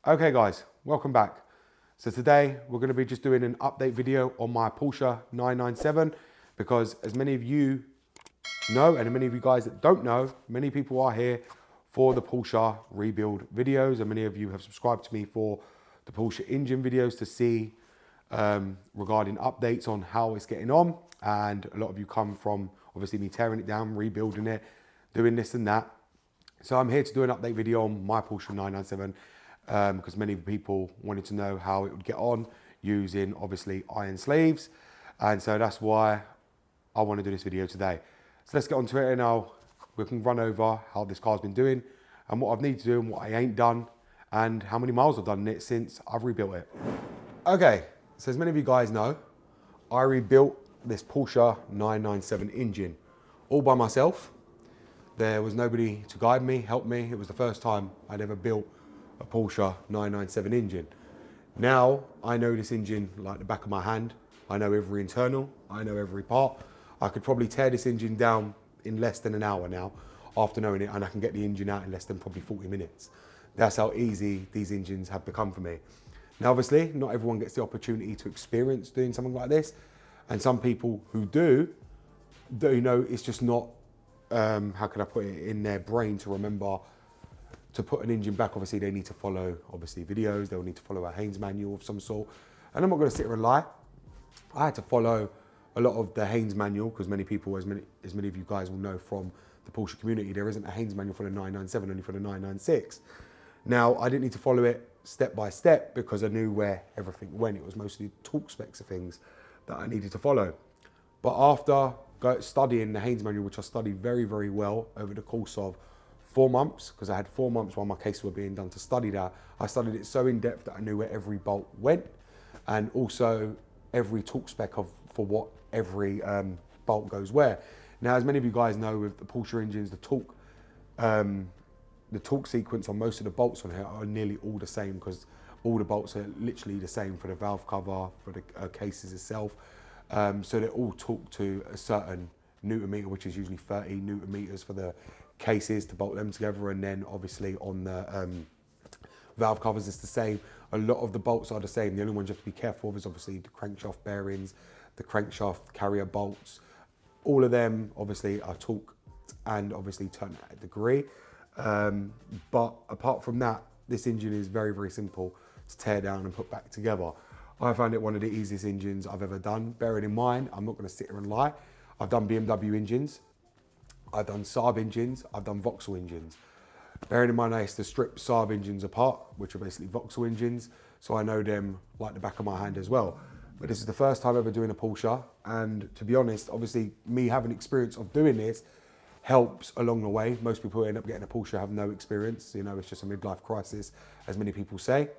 Okay guys, welcome back. So today we're going to be just doing an update video on my Porsche 997 because as many of you know and many of you guys that don't know, many people are here for the Porsche rebuild videos and many of you have subscribed to me for the Porsche engine videos to see regarding updates on how it's getting on, and a lot of you come from obviously me tearing it down, rebuilding it, doing this and that. So I'm here to do an update video on my Porsche 997 because many people wanted to know how it would get on using obviously iron sleeves, and so that's why I want to do this video today. So let's get on to it and we can run over how this car's been doing and what I need to do and what I ain't done and how many miles I've done in it since I've rebuilt it. Okay, so as many of you guys know, I rebuilt this Porsche 997 engine all by myself. There was nobody to guide me, help me. It was the first time I'd ever built a Porsche 997 engine. Now I know this engine like the back of my hand. I know every internal, I know every part. I could probably tear this engine down in less than an hour now after knowing it, and I can get the engine out in less than probably 40 minutes. That's how easy these engines have become for me. Now obviously not everyone gets the opportunity to experience doing something like this, and some people who do, you know, it's just not how can I put it, in their brain to remember to put an engine back. Obviously they need to follow obviously videos, they'll need to follow a Haynes manual of some sort, and I'm not going to sit here and lie. I had to follow a lot of the Haynes manual because many people, as many of you guys will know from the Porsche community, there isn't a Haynes manual for the 997, only for the 996. Now I didn't need to follow it step by step because I knew where everything went. It was mostly talk specs of things that I needed to follow. But after studying the Haynes manual, which I studied very, very well over the course of 4 months, because I had 4 months while my cases were being done to study that. I studied it so in depth that I knew where every bolt went, and also every torque spec for what every bolt goes where. Now, as many of you guys know, with the Porsche engines, the torque sequence on most of the bolts on here are nearly all the same, because all the bolts are literally the same for the valve cover, for the cases itself. So they're all torqued to a certain newton meter, which is usually 30 newton meters for the cases to bolt them together, and then obviously on the valve covers it's the same. A lot of the bolts are the same. The only ones you have to be careful of is obviously the crankshaft bearings, the crankshaft carrier bolts. All of them obviously are torqued and obviously turned at a degree. But apart from that, this engine is very, very simple to tear down and put back together. I found it one of the easiest engines I've ever done. Bearing in mind, I'm not going to sit here and lie. I've done BMW engines, I've done Saab engines, I've done Vauxhall engines. Bearing in mind I used to strip Saab engines apart, which are basically Vauxhall engines, so I know them like the back of my hand as well. But this is the first time ever doing a Porsche, and to be honest, obviously me having experience of doing this helps along the way. Most people who end up getting a Porsche have no experience, you know, it's just a midlife crisis, as many people say.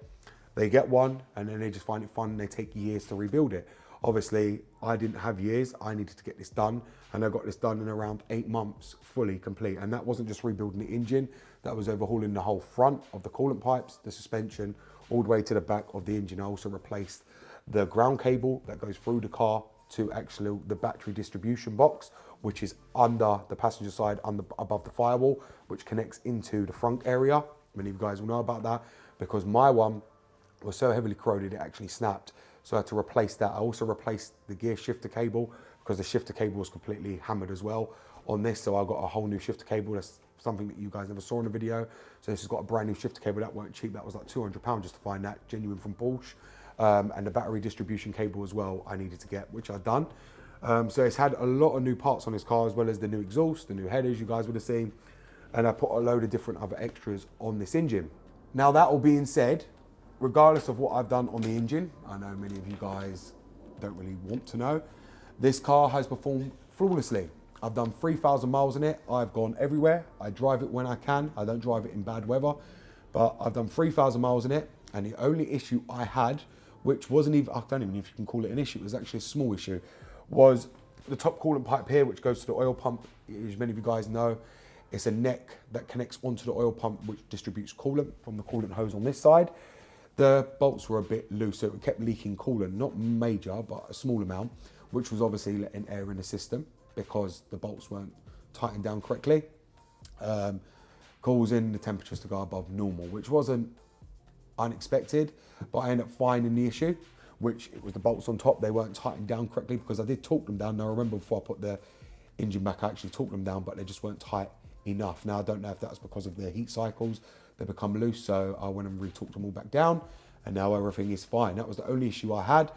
They get one and then they just find it fun and they take years to rebuild it. Obviously, I didn't have years. I needed to get this done, and I got this done in around 8 months, fully complete. And that wasn't just rebuilding the engine, that was overhauling the whole front of the coolant pipes, the suspension, all the way to the back of the engine. I also replaced the ground cable that goes through the car to actually the battery distribution box, which is under the passenger side, above the firewall, which connects into the front area. Many of you guys will know about that because my one was so heavily corroded it actually snapped. So I had to replace that. I also replaced the gear shifter cable because the shifter cable was completely hammered as well on this. So I got a whole new shifter cable. That's something that you guys never saw in the video. So this has got a brand new shifter cable. That weren't cheap. That was like £200 just to find that, genuine from Porsche. And the battery distribution cable as well I needed to get, which I've done. So it's had a lot of new parts on this car, as well as the new exhaust, the new headers you guys would have seen. And I put a load of different other extras on this engine. Now that all being said, regardless of what I've done on the engine, I know many of you guys don't really want to know, this car has performed flawlessly. I've done 3,000 miles in it. I've gone everywhere. I drive it when I can. I don't drive it in bad weather, but I've done 3,000 miles in it. And the only issue I had, which wasn't even, I don't even know if you can call it an issue, it was actually a small issue, was the top coolant pipe here, which goes to the oil pump. As many of you guys know, it's a neck that connects onto the oil pump, which distributes coolant from the coolant hose on this side. The bolts were a bit loose, so it kept leaking coolant, not major, but a small amount, which was obviously letting air in the system because the bolts weren't tightened down correctly, causing the temperatures to go above normal, which wasn't unexpected, but I ended up finding the issue, which it was the bolts on top. They weren't tightened down correctly because I did torque them down. Now I remember before I put the engine back, I actually torqued them down, but they just weren't tight enough. Now I don't know if that's because of the heat cycles, they become loose, so I went and re-torqued them all back down, and now everything is fine. That was the only issue I had.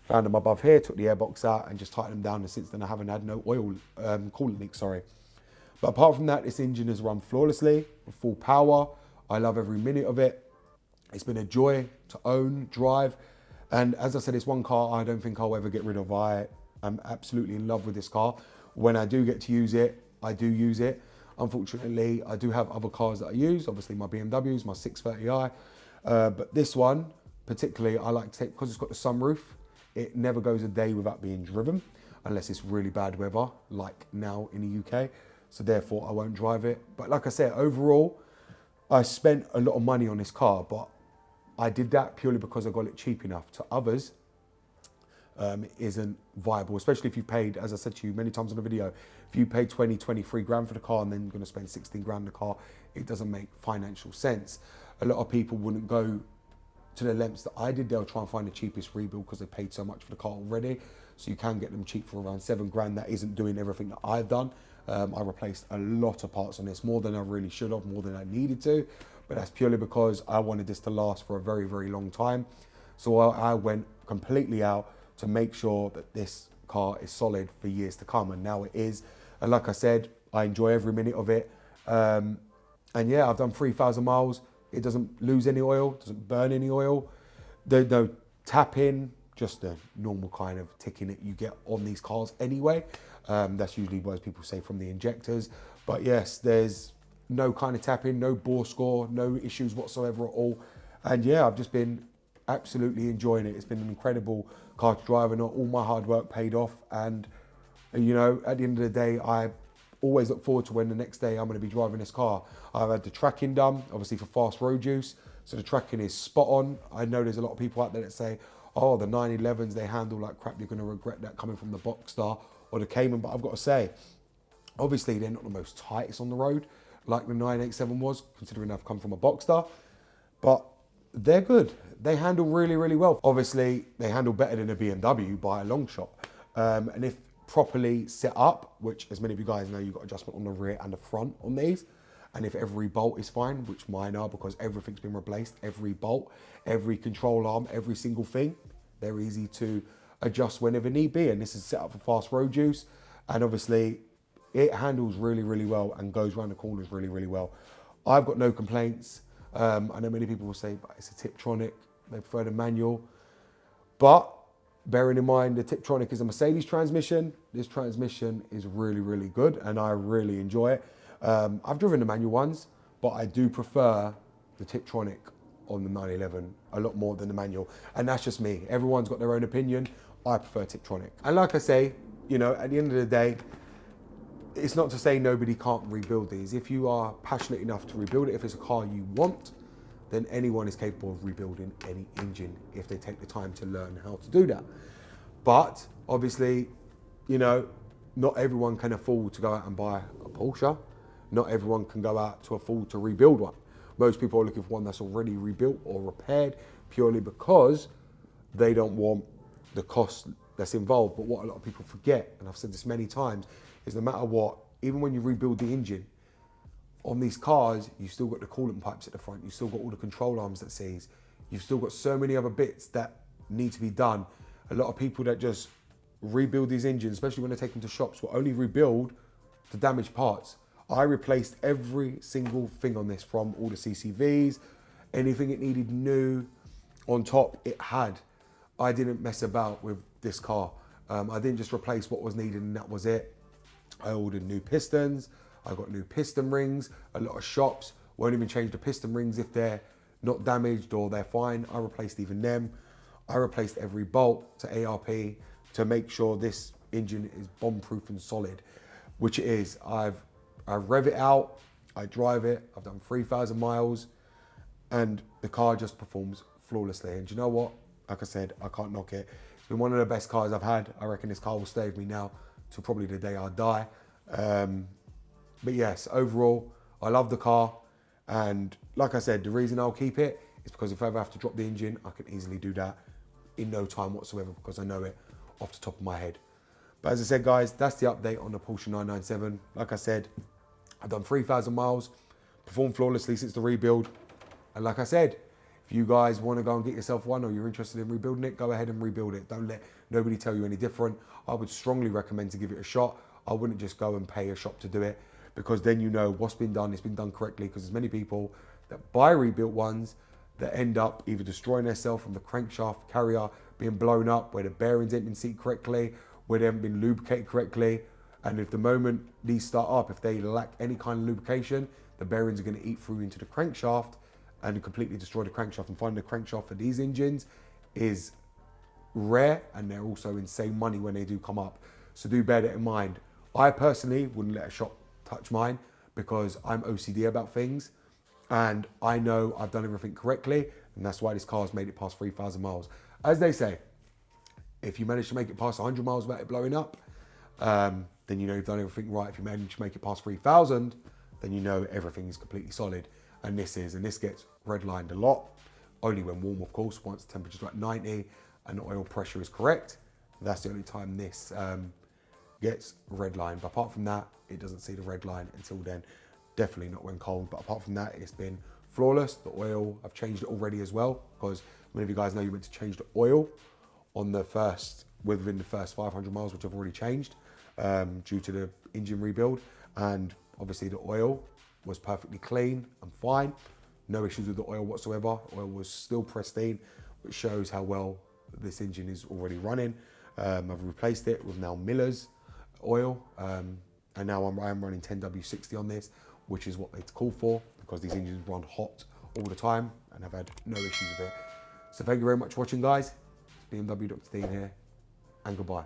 Found them above here, took the airbox out and just tightened them down, and since then I haven't had no oil coolant leak, sorry. But apart from that, this engine has run flawlessly, with full power. I love every minute of it. It's been a joy to own, drive, and as I said, it's one car I don't think I'll ever get rid of. I am absolutely in love with this car. When I do get to use it, I do use it. Unfortunately, I do have other cars that I use, obviously my BMWs, my 630i, but this one particularly I like to take, because it's got the sunroof, it never goes a day without being driven, unless it's really bad weather, like now in the UK, so therefore I won't drive it. But like I said, overall, I spent a lot of money on this car, but I did that purely because I got it cheap enough. To others, isn't viable, especially if you paid, as I said to you many times in the video, if you paid 20, 23 grand for the car and then you're going to spend 16 grand on the car, it doesn't make financial sense. A lot of people wouldn't go to the lengths that I did. They'll try and find the cheapest rebuild because they paid so much for the car already. So you can get them cheap for around 7 grand. That isn't doing everything that I've done. I replaced a lot of parts on this, more than I really should have, more than I needed to, but that's purely because I wanted this to last for a very, very long time. So I went completely out to make sure that this car is solid for years to come, and now it is. And like I said, I enjoy every minute of it. And yeah, I've done 3,000 miles. It doesn't lose any oil, doesn't burn any oil. There's no tapping, just the normal kind of ticking that you get on these cars anyway. That's usually what people say from the injectors. But yes, there's no kind of tapping, no bore score, no issues whatsoever at all. And yeah, I've just been absolutely enjoying it. It's been an incredible car to drive, and all my hard work paid off. And you know, at the end of the day, I always look forward to when the next day I'm going to be driving this car. I've had the tracking done, obviously for fast road use, so the tracking is spot on. I know there's a lot of people out there that say, oh, the 911s, they handle like crap, you're going to regret that coming from the Boxster or the Cayman. But I've got to say, obviously they're not the most tightest on the road like the 987 was, considering I've come from a Boxster, but they're good. They handle really, really well. Obviously, they handle better than a BMW by a long shot. And if properly set up, which as many of you guys know, you've got adjustment on the rear and the front on these. And if every bolt is fine, which mine are because everything's been replaced, every bolt, every control arm, every single thing, they're easy to adjust whenever need be. And this is set up for fast road use. And obviously it handles really, really well and goes around the corners really, really well. I've got no complaints. I know many people will say, but it's a Tiptronic, they prefer the manual. But bearing in mind the Tiptronic is a Mercedes transmission, this transmission is really, really good and I really enjoy it. I've driven the manual ones, but I do prefer the Tiptronic on the 911 a lot more than the manual. And that's just me. Everyone's got their own opinion. I prefer Tiptronic. And like I say, you know, at the end of the day, it's not to say nobody can't rebuild these. If you are passionate enough to rebuild it, if it's a car you want, then anyone is capable of rebuilding any engine if they take the time to learn how to do that. But obviously, you know, not everyone can afford to go out and buy a Porsche. Not everyone can go out to afford to rebuild one. Most people are looking for one that's already rebuilt or repaired purely because they don't want the cost that's involved. But what a lot of people forget, and I've said this many times, is no matter what, even when you rebuild the engine, on these cars, you've still got the coolant pipes at the front, you've still got all the control arms that seize, you've still got so many other bits that need to be done. A lot of people that just rebuild these engines, especially when they take them to shops, will only rebuild the damaged parts. I replaced every single thing on this, from all the CCVs, anything it needed new, on top it had. I didn't mess about with this car. I didn't just replace what was needed and that was it. I ordered new pistons, I got new piston rings. A lot of shops won't even change the piston rings if they're not damaged or they're fine. I replaced even them. I replaced every bolt to ARP to make sure this engine is bomb-proof and solid, which it is. I rev it out, I drive it, I've done 3,000 miles, and the car just performs flawlessly. And you know what? Like I said, I can't knock it. It's been one of the best cars I've had. I reckon this car will stay with me now till probably the day I die. But yes, overall, I love the car. And like I said, the reason I'll keep it It's because if I ever have to drop the engine, I can easily do that in no time whatsoever because I know it off the top of my head. But as I said, guys, that's the update on the Porsche 997. Like I said, I've done 3,000 miles, performed flawlessly since the rebuild. And like I said, if you guys want to go and get yourself one or you're interested in rebuilding it, go ahead and rebuild it. Don't let nobody tell you any different. I would strongly recommend to give it a shot. I wouldn't just go and pay a shop to do it because then you know what's been done, it's been done correctly, because there's many people that buy rebuilt ones that end up either destroying themselves from the crankshaft carrier being blown up, where the bearings ain't been seated correctly, where they haven't been lubricated correctly. And if the moment these start up, if they lack any kind of lubrication, the bearings are going to eat through into the crankshaft and completely destroy the crankshaft. And finding the crankshaft for these engines is rare, and they're also insane money when they do come up. So do bear that in mind. I personally wouldn't let a shop touch mine because I'm OCD about things, and I know I've done everything correctly, and that's why this car's made it past 3,000 miles. As they say, if you manage to make it past 100 miles without it blowing up, then you know you've done everything right. If you manage to make it past 3,000, then you know everything is completely solid. And this gets redlined a lot, only when warm, of course. Once the temperature's about 90 and the oil pressure is correct, that's the only time this gets redlined. But apart from that, it doesn't see the red line until then. Definitely not when cold. But apart from that, it's been flawless. The oil, I've changed it already as well, because many of you guys know you went to change the oil on within the first 500 miles, which I've already changed due to the engine rebuild. And obviously the oil was perfectly clean and fine. No issues with the oil whatsoever. Oil was still pristine, which shows how well this engine is already running. I've replaced it with now Miller's oil, and now I'm running 10W60 on this, which is what it's called for, because these engines run hot all the time, and I've had no issues with it. So thank you very much for watching, guys. It's BMW Dr. Dean here, and goodbye.